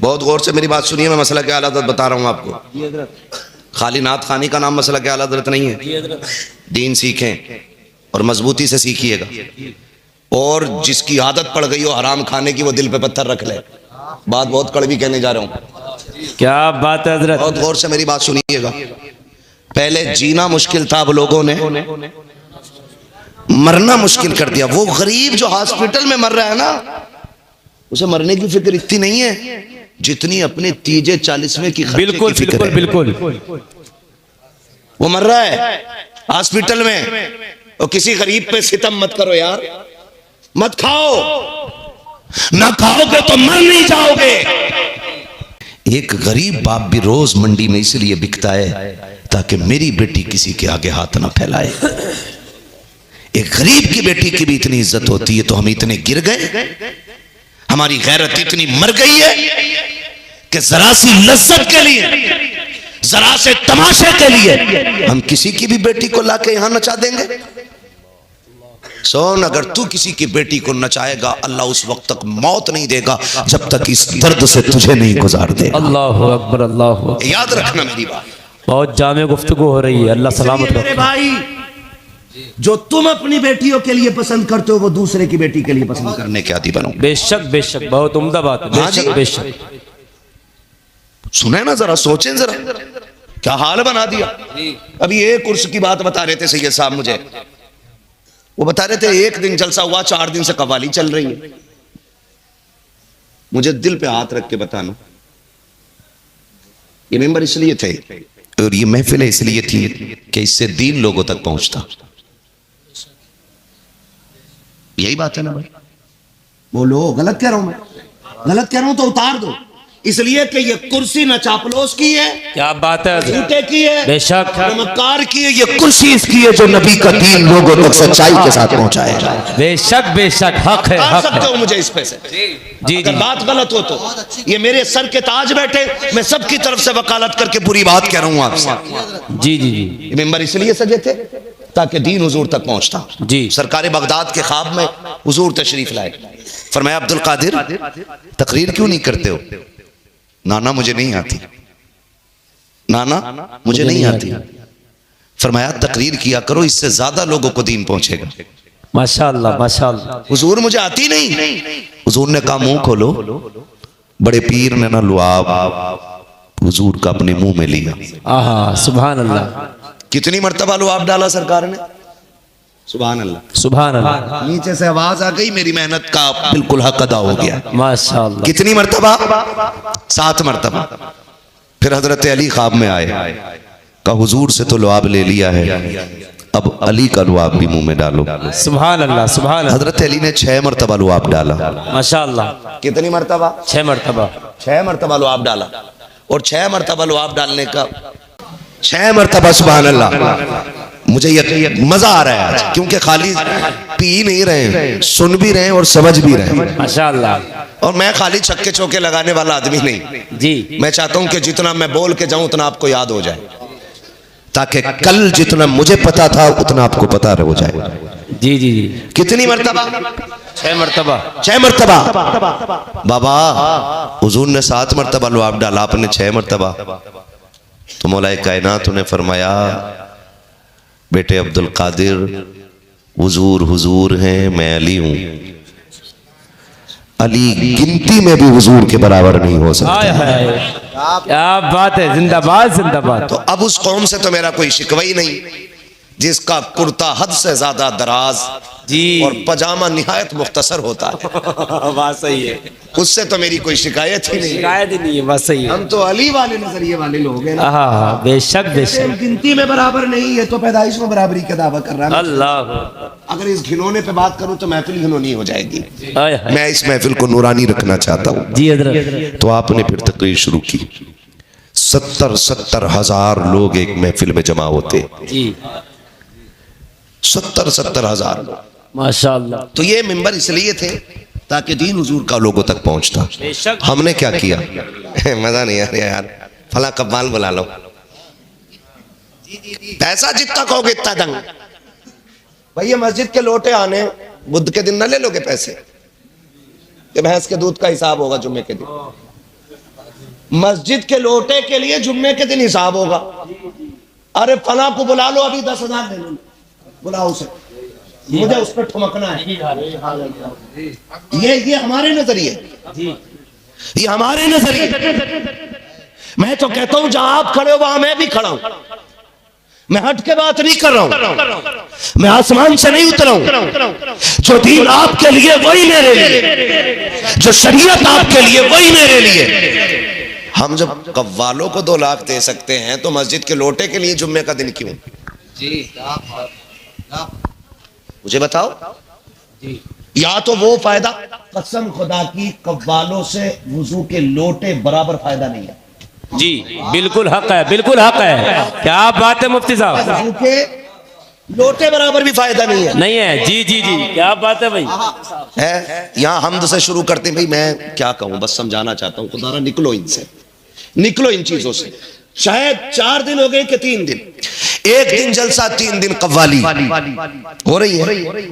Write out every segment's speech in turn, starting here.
بہت غور سے میری بات سنیے، میں مسئلہ کے اعلیٰ حضرت بتا رہا ہوں آپ کو. خالی نعت خوانی کا نام مسئلہ کے اعلیٰ حضرت نہیں ہے. دین سیکھیں اور مضبوطی سے سیکھیے گا. اور جس کی عادت پڑ گئی ہو حرام کھانے کی وہ دل پہ پتھر رکھ لے. بات بہت کڑوی کہنے جا رہا ہوں. کیا بات ہے حضرت. بہت غور سے میری بات سنیے گا. پہلے جینا مشکل تھا، اب لوگوں نے مرنا مشکل کر دیا. وہ غریب جو ہاسپٹل میں مر رہا ہے نا، اسے مرنے کی فکر اتنی نہیں ہے جتنی اپنے تیجے 40ویں کی خرچے کی فکر ہے. بالکل. وہ مر رہا ہے ہاسپٹل میں، اور کسی غریب پہ ستم مت کرو یار. مت کھاؤ، نہ کھاؤ گے تو مر نہیں جاؤ گے. ایک غریب باپ بھی روز منڈی میں اس لیے بکتا ہے تاکہ میری بیٹی کسی کے آگے ہاتھ نہ پھیلائے. ایک غریب کی بیٹی کی بھی اتنی عزت ہوتی ہے، تو ہم اتنے گر گئے، ہماری غیرت اتنی مر گئی ہے کہ ذرا سی لذت کے لیے، ذرا سے تماشے کے لیے ہم کسی کی بھی بیٹی کو لا کے یہاں نچا دیں گے. سون، اگر تو کسی کی بیٹی کو نچائے گا، اللہ اس وقت تک موت نہیں دے گا جب تک اس درد سے تجھے نہیں گزار دے. اللہ اکبر، اللہ اکبر. یاد رکھنا میری بات. بہت جامع گفتگو ہو رہی ہے. اللہ سلامت میرے بھائی، جو تم اپنی بیٹیوں کے لیے پسند کرتے ہو وہ دوسرے کی بیٹی کے لیے پسند کرنے کے عادی بنو. بے شک بے شک، بہت عمدہ بات ہے. بے شک بے شک. سنیں نا ذرا، سوچیں ذرا، کیا حال بنا دیا. ابھی ایک عرس کی بات بتا رہے تھے سید صاحب مجھے. وہ بتا رہے تھے ایک دن جلسہ ہوا، 4 دن سے قوالی چل رہی ہے. مجھے دل پہ ہاتھ رکھ کے بتانا، یہ ممبر اس لیے تھے اور یہ محفل اس لیے تھی کہ اس سے دین لوگوں تک پہنچتا. یہی بات ہے نا بھائی. بولو، غلط کہہ رہا ہوں میں؟ غلط کہہ رہا ہوں تو اتار دو. اس لیے کہ یہ کرسی نہ چاپلوس کی ہے، کیا بات ہے حضرت. جھوٹے کی ہے، بے شک. نہ مکار کی ہے. یہ کرسی اس کی ہے جو نبی کا دین لوگوں تک سچائی کے ساتھ پہنچائے. بے شک بے شک، حق ہے، بتا حق سکتے ہے. ہو مجھے اس پہ سے؟ جی اگر جی. بات غلط ہو تو یہ میرے سر کے تاج بیٹھے، میں سب کی طرف سے وکالت کر کے پوری بات کہہ رہا ہوں آپ سے. جی جی جی. یہ ممبر اس لیے سجے تھے تاکہ دین حضور تک پہنچتا. جی. سرکار بغداد کے خواب میں حضور تشریف لائے. فرمایا عبد القادر تقریر کیوں نہیں کرتے ہو؟ نانا مجھے نہیں آتی، نانا مجھے نہیں آتی. فرمایا تقریر کیا کرو، اس سے زیادہ لوگوں کو دین پہنچے گا. ماشاءاللہ ماشاءاللہ. حضور مجھے آتی نہیں. حضور نے کہا منہ کھولو. بڑے پیر نے نہ لعاب حضور کا اپنے منہ میں لیا. آہا سبحان اللہ. کتنی مرتبہ لعاب ڈالا سرکار نے؟ سبحان اللہ. سبحان اللہ. نیچے سے آواز آ گئی، میری محنت کا بالکل حق ادا ہو گیا. ماشاءاللہ. کتنی مرتبہ؟ 7 مرتبہ. پھر حضرت علی خواب میں آئے، کہا حضور سے تو لعاب لے لیا ہے، اب علی کا لعاب بھی منہ میں ڈالو. سبحان اللہ سبحان اللہ. حضرت علی نے 6 مرتبہ لعاب ڈالا. ماشاءاللہ. کتنی مرتبہ؟ 6 مرتبہ. 6 مرتبہ لعاب ڈالا. اور 6 مرتبہ لعاب ڈالنے کا 6 مرتبہ سبحان اللہ. مجھے یہ مزہ آ رہا ہے آج، کیونکہ خالی پی نہیں رہے، سن بھی رہے اور سمجھ بھی رہے. ماشاءاللہ. اور میں خالی چھکے چوکے لگانے والا آدمی نہیں. جی. میں چاہتا ہوں کہ جتنا میں بول کے جاؤں اتنا آپ کو یاد ہو جائے، تاکہ کل جتنا مجھے پتا تھا اتنا آپ کو پتا ہو جائے. جی جی جی. کتنی مرتبہ؟ 6 مرتبہ. 6 مرتبہ. بابا حضور نے 7 مرتبہ لعاب ڈالا، آپ نے 6 مرتبہ. تو مولا کائنات نے فرمایا بیٹے عبد القادر، حضور حضور ہیں، میں علی ہوں. علی گنتی میں بھی حضور کے برابر نہیں ہو سکتا. کیا بات ہے. زندہ باد زندہ باد. تو اب اس قوم سے تو میرا کوئی شکوہ ہی نہیں جس کا کرتا حد سے زیادہ دراز جی اور پجامہ نہایت مختصر ہوتا ہے. بات صحیح ہے. اس سے تو میری کوئی شکایت ہی نہیں. شکایت ہی نہیں ہے. بات صحیح ہے. ہم تو علی والے نظریے والے لوگ ہیں. ہاں بے شک بے شک. گنتی میں برابر نہیں ہے تو پیدائش میں برابری کا دعویٰ کر رہا ہے. اللہ. اگر اس گھنونے پہ بات کروں تو محفل گھنونی ہو جائے گی. آئے ہائے. میں اس محفل کو نورانی رکھنا چاہتا ہوں. جی حضرت. تو آپ نے پھر تقریر شروع کی. 70 ہزار لوگ ایک محفل میں جمع ہوتے. جی. 70 ہزار. ماشاءاللہ. تو یہ ممبر اس لیے تھے تاکہ دین حضور کا لوگوں تک پہنچتا. ہم نے کیا کیا؟ مزہ نہیں آ رہا یار. فلاں قبال بلا لو. پیسہ جتنا کہو گے اتنا دنگ. بھئی یہ مسجد کے لوٹے آنے بدھ کے دن نہ لے لو گے پیسے، کہ بھینس کے دودھ کا حساب ہوگا جمعے کے دن. مسجد کے لوٹے کے لیے جمعے کے دن حساب ہوگا. ارے فلاں کو بلا لو ابھی 10,000 دے لو, بلاؤ اسے, مجھے اس پہ ٹھمکنا ہے. یہ ہمارے نظریے, یہ ہمارے نظریے. میں تو کہتا ہوں جہاں آپ کھڑے ہو وہاں میں بھی کھڑا ہوں. میں ہٹ کے بات نہیں کر رہا ہوں, میں آسمان سے نہیں اترا ہوں. جو دین آپ کے لیے وہی میرے لیے, جو شریعت آپ کے لیے وہی میرے لیے. ہم جب قوالوں کو 2 لاکھ دے سکتے ہیں تو مسجد کے لوٹے کے لیے جمعے کا دن کیوں؟ مجھے بتاؤ. یا تو وہ فائدہ, قسم خدا کی قوالوں سے وضو کے لوٹے برابر فائدہ نہیں ہے. جی بالکل حق ہے, بالکل حق ہے. کیا بات ہے مفتی صاحب, وضو کے لوٹے برابر بھی فائدہ نہیں ہے. نہیں ہے. جی جی جی کیا بات ہے بھائی. ہے یہاں حمد سے شروع کرتے ہیں. بھائی میں کیا کہوں, بس سمجھانا چاہتا ہوں. خدا را نکلو ان سے, نکلو ان چیزوں سے. شاید 4 دن ہو گئے کہ 3 دن, 1 دن جلسہ 3 دن قوالی ہو رہی ہے.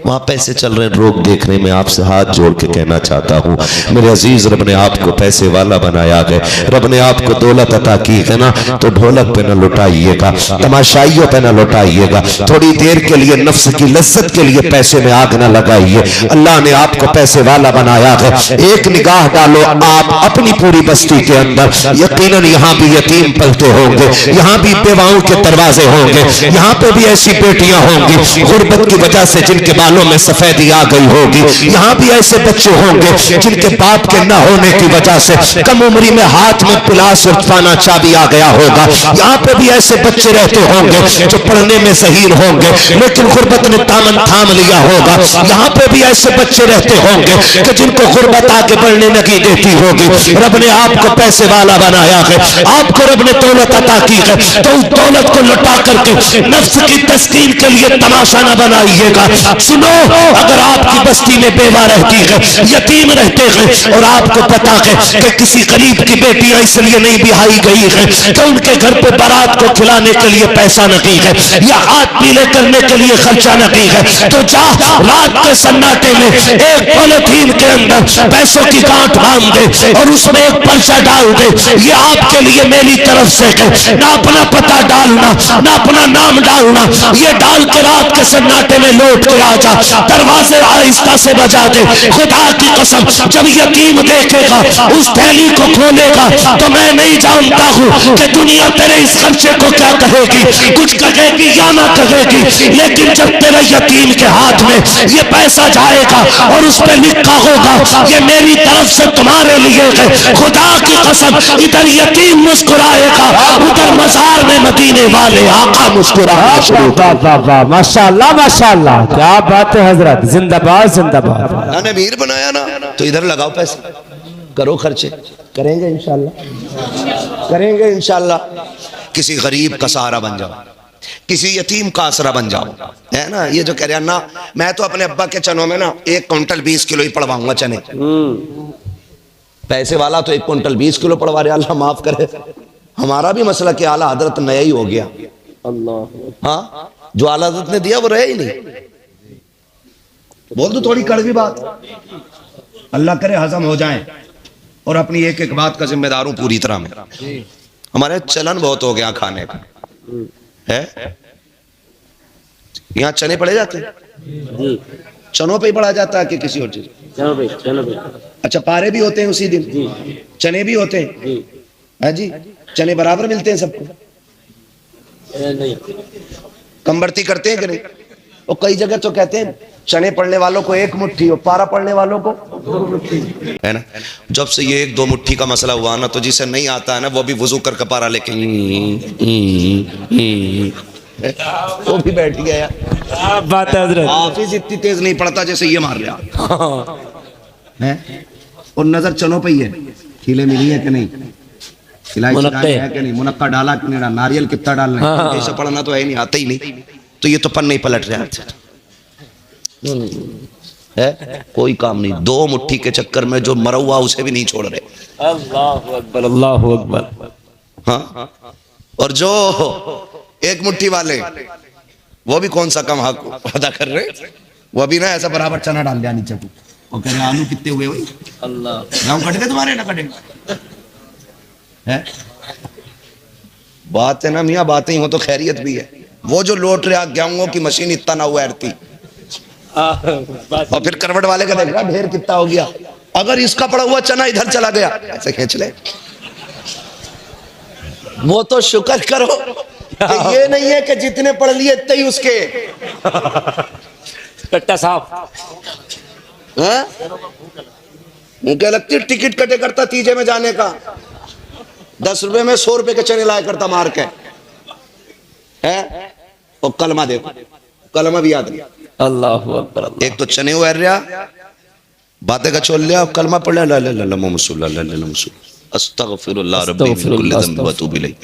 وہاں پیسے چل رہے ہیں, روک دیکھ رہے ہیں. میں آپ سے ہاتھ جوڑ کے کہنا چاہتا ہوں میرے عزیز, رب نے آپ کو پیسے والا بنایا گئے, رب نے آپ کو دولت عطا کی ہے نا, تو ڈھولک پہ نہ لٹائیے گا, تماشائیوں پہ نہ لٹائیے گا. تھوڑی دیر کے لیے نفس کی لذت کے لیے پیسے میں آگ نہ لگائیے. اللہ نے آپ کو پیسے والا بنایا ہے. ایک نگاہ ڈالو آپ اپنی پوری بستی کے اندر, یقیناً یہاں بھی یتیم پلتے ہوں گے, یہاں بھی بیواؤں کے دروازے ہوں گے, یہاں پہ بھی ایسی بیٹیاں ہوں گی غربت کی وجہ سے جن کے بالوں میں سفیدی آ گئی ہوگی. یہاں بھی ایسے بچے ہوں گے جن کے باپ کے نہ ہونے کی وجہ سے کم عمری میں ہاتھ میں پلاس اور پانا چابی آ گیا ہوگا. یہاں پہ بھی ایسے بچے رہتے ہوں گے جو پڑھنے میں ذہین ہوں گے لیکن غربت نے دامن تھام لیا ہوگا. یہاں پہ بھی ایسے بچے رہتے ہوں گے کہ جن کو غربت آگے بڑھنے نہیں دیتی ہوگی. رب نے آپ کو پیسے والا بنایا ہے, آپ کو رب نے دولت عطا کی ہے, تو اس دولت کو لٹا کر کے نفس کی تسکین کے لیے تماشا نہ بنائیے گا. سنو, اگر آپ کی بستی میں بیوہ رہتی ہے, یتیم رہتے ہیں, اور آپ کو پتا ہے کہ کسی غریب کی بیٹیاں اس لیے نہیں بہائی گئی ہے کہ ان کے گھر پہ بارات کو کھلانے کے لیے پیسہ نہیں ہے یا ہاتھ پیلے کرنے کے لیے خرچہ نہیں ہے, تو جا رات کے سناٹے میں ایک پولیتھین کے اندر پیسوں کی گانٹھ باندھ دے اور اس میں ایک پرچہ ڈال دے, یہ آپ کے لیے میری طرف سے ہے. نہ اپنا پتہ ڈالنا, نہ اپنا نام ڈالنا, یہ ڈال کے رات کے سناٹے میں لوٹ کے آ جا, دروازے آہستہ سے بجا دے. خدا کی قسم جب یتیم دیکھے گا اس تھیلی کو کھولے گا تو میں نہیں جانتا ہوں کہ دنیا تیرے اس خرچے کو کیا کہے گی, کچھ کہے گی یا نہ کہے گی, لیکن جب تیرے یتیم کے ہاتھ میں یہ پیسہ جائے گا اور اس پہ لکھا ہوگا یہ میری طرف سے تمہارے لیے ہے, خدا کی قسم ادھر یتیم مسکرائے گا, ادھر مزار میں مدینے والے آقا مسکرانا شروع کر. ماشاءاللہ ماشاءاللہ, کیا بات ہے حضرت, زندہ باد زندہ باد. اللہ نے امیر بنایا نا, تو ادھر لگاؤ پیسے, کرو خرچے, کریں گے انشاءاللہ, کریں گے انشاءاللہ. کسی غریب کا سہارا بن جاؤ, کسی یتیم کا آسرا بن جاؤ, ہے نا. یہ جو کہہ رہے ہیں نا, میں تو اپنے ابا کے چنوں میں نا 1 کوئنٹل 20 کلو ہی پڑواؤں گا چنے. پیسے والا تو 1 کوئنٹل 20 کلو پڑوا رہے, اللہ معاف کرے. ہمارا بھی مسئلہ کہ اعلیٰ حضرت نیا ہی ہو گیا. ہاں, جو اعلیٰ حضرت نے دیا وہ رہے ہی نہیں. بول دو تھوڑی کڑوی بات, اللہ کرے ہضم ہو جائیں, اور اپنی ایک ایک بات کا ذمہ دار ہوں پوری طرح میں. ہمارے چلن بہت ہو گیا کھانے کا ہے. یہاں چنے پڑے جاتے ہیں, چنوں پہ ہی پڑا جاتا ہے کہ کسی اور چیز. اچھا, پارے بھی ہوتے ہیں اسی دن, چنے بھی ہوتے ہیں, ہاں جی, چنے برابر ملتے ہیں سب کو, کم بڑھتی کرتے ہیں کہ نہیں. اور کئی جگہ تو کہتے ہیں چنے پڑنے والوں کو 1 مٹھی اور پارا پڑنے والوں کو 2 مٹھی, ہے نا. جب سے یہ 1-2 مٹھی کا مسئلہ ہوا نا, تو جسے نہیں آتا ہے نا وہ بھی وضو کر کے پارا لے کے وہ بھی بیٹھ گیا. بات ہے حضرت, حافظ اتنی تیز نہیں پڑتا جیسے یہ مار لیا, اور نظر چنوں پہ ہی ہے, کھیلے ملی ہے کہ نہیں, الائچی ہے کہ نہیں, منقع ڈالا کہ نہیں, ناریل کتنا ڈالنا ہے, ایسا پڑھنا تو ہے نہیں, آتا ہی نہیں. تو یہ تو پن نہیں پلٹ رہا ہے, کوئی کام نہیں. 2 مٹھی کے چکر میں جو مرا ہوا اسے بھی نہیں چھوڑ رہے. اللہ اکبر اللہ اکبر. ہاں, اور جو 1 مٹھی والے وہ بھی کون سا کم حق ادا کر رہے, وہ بھی نا ایسا برابر چنا ڈال دیا نیچے کو, اور کہہ رہے آلو کتنے ہوئے ہوئی, اللہ گاؤں کٹ گئے تمہارے, نہ کٹیں ہے بات ہے نا میاں، باتیں ہی ہو تو خیریت بھی ہے. وہ جو لوٹ رہا گیہوں کی مشین اتنا نہ ہوا ایرتی، اور پھر کروٹ والے کا دیکھ رہا ڈھیر کتنا ہو گیا. اگر اس کا پڑا ہوا چنا ادھر چلا گیا ایسے کھینچ لے. وہ تو شکر کرو کہ یہ نہیں ہے کہ جتنے پڑھ لیے اتنے ہی اس کے. کٹا صاحب کیا لگتی ٹکٹ کٹے کرتا تیجے میں جانے کا، 10 روپے میں 100 روپے کے چنے لایا کرتا مار کے. اور کلمہ دیکھو، کلمہ بھی یاد نہیں. اللہ اکبر اللہ. ایک تو چنے ہوئے رہا باتیں کا چھوڑ لیا، کلمہ پڑھ لیا، لا الہ الا اللہ محمد رسول اللہ، لا الہ الا اللہ استغفر اللہ ربی من کل ذنب واتوب الیہ.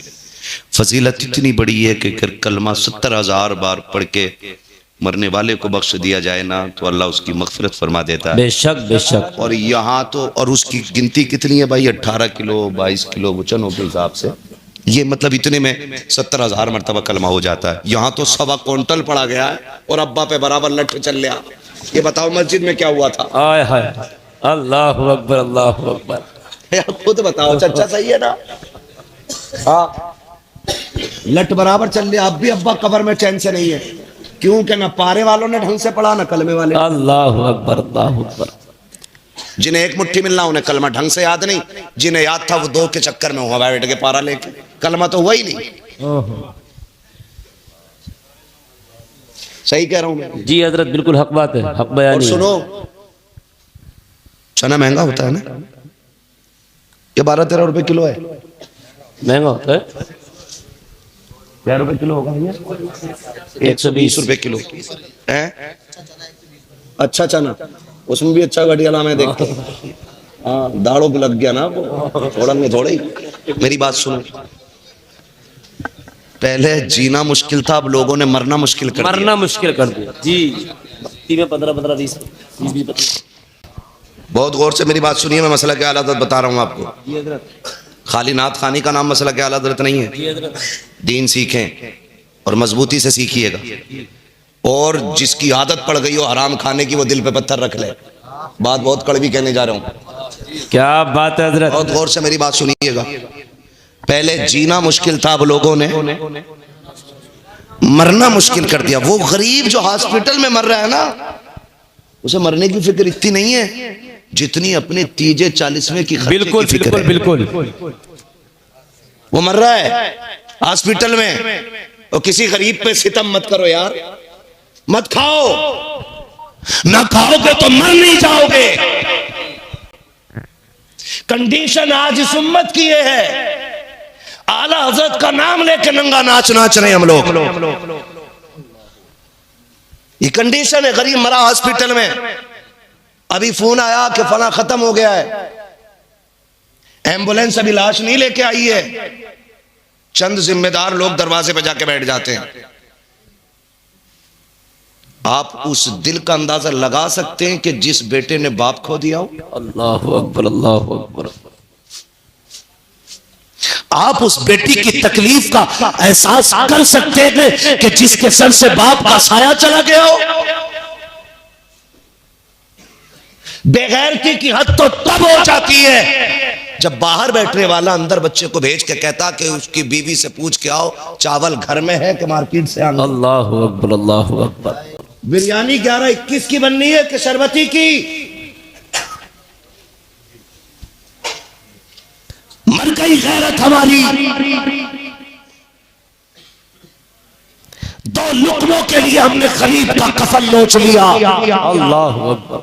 فضیلت اتنی بڑی ہے کہ اگر کلمہ 70,000 بار پڑھ کے مرنے والے کو بخش دیا جائے نا تو اللہ اس کی مغفرت فرما دیتا ہے. بے شک بے شک. اور یہاں تو، اور اس کی گنتی کتنی ہے بھائی؟ 18 کلو 22 کلو وہ چنوں کے حساب سے، یہ مطلب اتنے میں 70,000 مرتبہ کلمہ ہو جاتا ہے. یہاں تو 1.25 کوئنٹل پڑا گیا ہے اور ابا پہ برابر لٹھ چل لیا. یہ بتاؤ مسجد میں کیا ہوا تھا؟ آئے ہائے اللہ اکبر اللہ اکبر. خود بتاؤ چچا صحیح ہے نا؟ ہاں لٹ برابر چل لیا. اب بھی ابا قبر میں چین سے نہیں ہے، کیونکہ نہ پارے والوں نے ڈھنگ سے پڑھا نہ کلمے والے. اللہ اکبر اللہ اکبر. جنہیں ایک مٹھی ملنا انہیں کلمہ ڈھنگ سے یاد نہیں، جنہیں یاد تھا وہ 2 کے چکر میں ہوا بیٹھ کے پارا لے کے، کلمہ تو ہوا ہی نہیں. صحیح کہہ رہا ہوں میں؟ جی حضرت بالکل حق بات ہے، حق اور بیانی ہے. سنو، چنا مہنگا ہوتا ہے نا، یہ 12-13 روپے کلو ہے. مہنگا ہوتا ہے. کیا روپے کلو ہوگا؟ 120 روپے کلو. اچھا چنا، اس میں بھی اچھا گھٹیا لا میں دیکھتا ہوں. ہاں داڑوں پہ لگ گیا نا تھوڑا میں تھوڑا ہی. میری بات سنو، پہلے جینا مشکل تھا، اب لوگوں نے مرنا مشکل کر دیا. مرنا مشکل کر دیا جی. 15 20 20. بہت غور سے میری بات سنیے، میں مسئلہ کے اعلیٰ حضرت بتا رہا ہوں آپ کو. جی حضرت. خالی نعت خوانی کا نام مسئلہ کے اعلیٰ حضرت نہیں ہے. جی حضرت. دین سیکھیں اور مضبوطی سے سیکھیے گا. اور جس کی عادت پڑ گئی ہو حرام کھانے کی وہ دل پہ پتھر رکھ لے. بات بہت کڑوی کہنے جا رہا ہوں. کیا بات ہے حضرت. بہت غور سے میری بات سنیے گا. پہلے جینا مشکل تھا، اب لوگوں نے مرنا مشکل کر دیا. وہ غریب جو ہاسپٹل میں مر رہا ہے نا، اسے مرنے کی فکر اتنی نہیں ہے جتنی اپنے تیجے 40ویں کی خرچے بالکل کی فکر ہے. بالکل. وہ مر رہا ہے ہاسپٹل میں، اور کسی غریب پہ ستم مت کرو یار. مت کھاؤ، نہ کھاؤ گے تو مر نہیں جاؤ گے. کنڈیشن آج اس امت کی یہ ہے، اعلی حضرت کا نام لے کے ننگا ناچ رہے ہم لوگ. یہ کنڈیشن ہے. غریب مرا ہاسپٹل میں، ابھی فون آیا کہ فلاں ختم ہو گیا ہے، ایمبولینس ابھی لاش نہیں لے کے آئی ہے. چند ذمہ دار لوگ دروازے پہ جا کے بیٹھ جاتے ہیں. آپ اس دل کا اندازہ لگا سکتے ہیں کہ جس بیٹے نے باپ کھو دیا ہو. اللہ اکبر اللہ اکبر. آپ اس بیٹی کی تکلیف کا احساس کر سکتے ہیں کہ جس کے سر سے باپ کا سایہ چلا گیا ہو. بے غیرتی کی حد تو تب ہو جاتی ہے جب باہر بیٹھنے والا اندر بچے کو بھیج کے کہتا کہ اس کی بیوی سے پوچھ کے آؤ چاول گھر میں ہے کہ مارکیٹ سے آنا. اللہ اکبر اللہ اکبر. بریانی 11-21 کی بننی ہے کہ شربتی کی. مر گئی غیرت ہماری. 2 لقموں کے لیے ہم نے غریب کا کفن نوچ لیا. اللہ اکبر.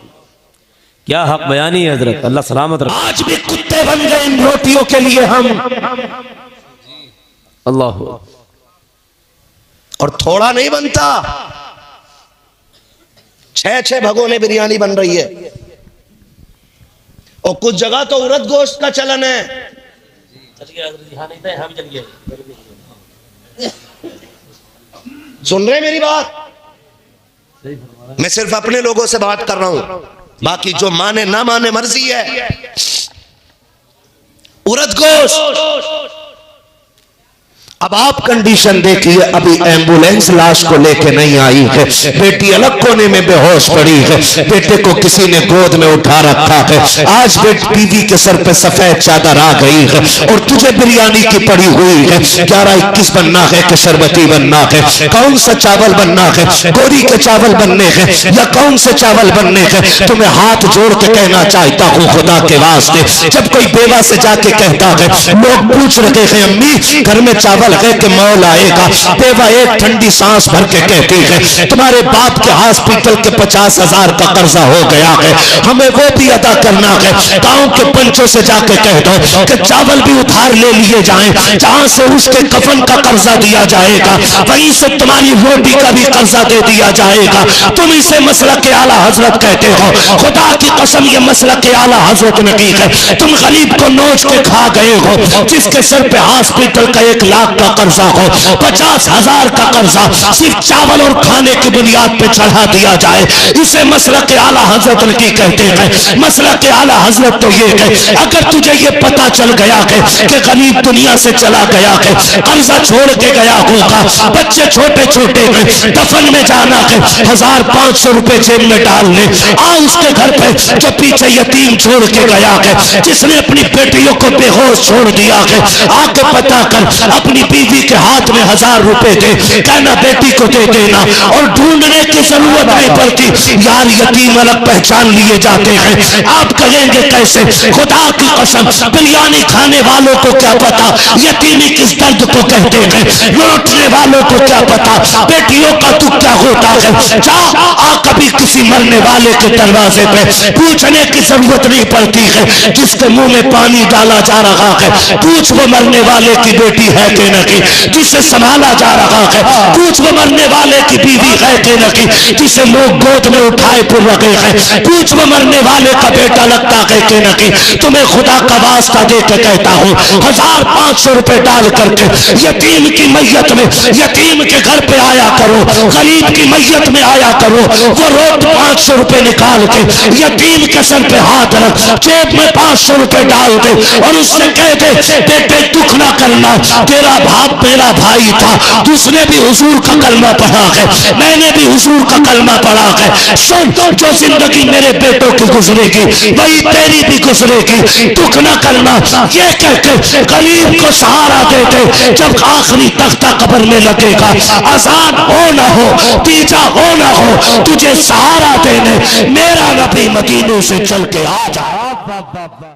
کیا حق بیانی ہے حضرت. اللہ سلامت رکھے. آج بھی کتے بن گئے ان روٹیوں کے لیے ہم. اللہ. اور تھوڑا نہیں بنتا، 6 بھگونے بریانی بن رہی ہے. اور کچھ جگہ تو عورت گوشت کا چلن ہے. سن رہے میری بات؟ میں صرف اپنے لوگوں سے بات کر رہا ہوں، باقی جو مانے نہ مانے مرضی ہے. عورت گوشت اب آپ کنڈیشن دیکھیے، ابھی ایمبولینس لاش کو لے کے نہیں آئی ہے، بیٹی الگ کونے میں بے ہوش پڑی ہے، بیٹے کو کسی نے گود میں اٹھا رکھا ہے، آج بیوی کے سر پہ سفید چادر آ گئی ہے اور تجھے بریانی کی پڑی ہوئی ہے، 11-21 بننا ہے کہ شربتی بننا ہے، کون سا چاول بننا ہے، گوری کے چاول بننے ہیں یا کون سے چاول بننے ہیں؟ تمہیں ہاتھ جوڑ کے کہنا چاہتا ہوں خدا کے واسطے، جب کوئی بیوہ سے جا کے کہتا ہے، لوگ پوچھ رہے ہیں امی گھر میں چاول ہے کہ مولا آئے گا، بیوہ ایک ٹھنڈی سانس بھر کے کہتی ہے تمہارے باپ کے ہاسپٹل کے 50,000 کا قرضہ ہو گیا ہے، ہمیں وہ بھی ادا کرنا ہے، گاؤں کے پنچوں سے جا کے کہہ دو کہ چاول بھی ادھار لے لیے جائیں، جہاں سے اس کے کفن کا قرضہ دیا جائے گا وہیں سے تمہاری روٹی کا بھی قرضہ دے دیا جائے گا۔ تم اسے مسلک اعلیٰ حضرت کہتے ہو، خدا کی قسم یہ مسلک اعلیٰ حضرت نہیں ہے، تم غریب کو نوچ کے کھا گئے ہو، جس کے سر پہ ہاسپٹل کا 1 لاکھ کا قرضہ ہو، 50,000 کا قرضہ صرف چاول اور کھانے کی بنیاد پہ چڑھا دیا جائے، اسے مسلک اعلیٰ حضرت نہیں کہتے ہیں۔ مسلک اعلیٰ حضرت تو یہ ہے اگر تجھے یہ پتا چل گیا ہے کہ غریب دنیا سے چلا گیا ہے، قرضہ چھوڑ کے گیا ہوگا، بچے چھوٹے چھوٹے ہیں، دفن میں جانا ہے، 1,500 روپے جیب میں ڈال لے، اس کے گھر پہ جو پیچھے یتیم چھوڑ کے گیا ہے، جس نے اپنی بیٹیوں کو بے ہوش چھوڑ دیا ہے، آ کے پتا کر اپنی بیوی کے ہاتھ میں 1,000 روپے دے، کہنا بیٹی کو دے دینا، اور ڈھونڈنے کی ضرورت نہیں پڑتی، یار یتیم الگ پہچان لیے جاتے ہیں۔ آپ کہیں گے کیسے؟ خدا کی قسم بریانی کھانے والوں کو کیا پتا یتیمی کس درد کو کہتے ہیں، لوٹنے والوں کو کیا پتا بیٹیوں کا تو کیا ہوتا ہے۔ جا کبھی کسی مرنے والے کے دروازے پہ، پوچھنے کی ضرورت نہیں پڑتی ہے، جس کے منہ میں پانی ڈالا جا رہا ہے پوچھ وہ مرنے والے کی بیٹی ہے کہ نہیں، جسے سنبھالا جا رہا ہے پوچھ وہ مرنے والے کی بیوی ہے کہ نہیں، جسے لوگ گود میں اٹھائے پھر رکھے ہیں پوچھ وہ مرنے والے کا بیٹا لگتا ہے کہ نہیں۔ تمہیں خدا کا واسطہ دے کے کہتا ہوں 1,500 روپے ڈال کر کے یتیم کی میت میں، یتیم کے گھر پہ آیا کرو، غریب کی میت میں آیا کرو، وہ روز 500 روپے نکال کے یتیم کے سر پہ ہاتھ رکھ، جیب میں 500 روپے ڈال دے اور اس سے کہہ دے بیٹے دکھ نہ کرنا، تیرا باپ میرا بھائی تھا، اس نے بھی حضور کا کلمہ پڑھا ہے، میں نے بھی حضور کا کلمہ پڑھا ہے، سن جو زندگی میرے بیٹوں کی گزرے گی وہی تیری بھی گزرے گی، دکھ نہ کرنا، یہ کہہ کے غریب کو سہارا دیتے جب آخری تختہ قبر میں لگے گا، آزاد ہو نہ ہو، تیجا ہو نہ ہو، تجھے سہارا دینے میرا نبی مدینے سے چل کے آ جائے۔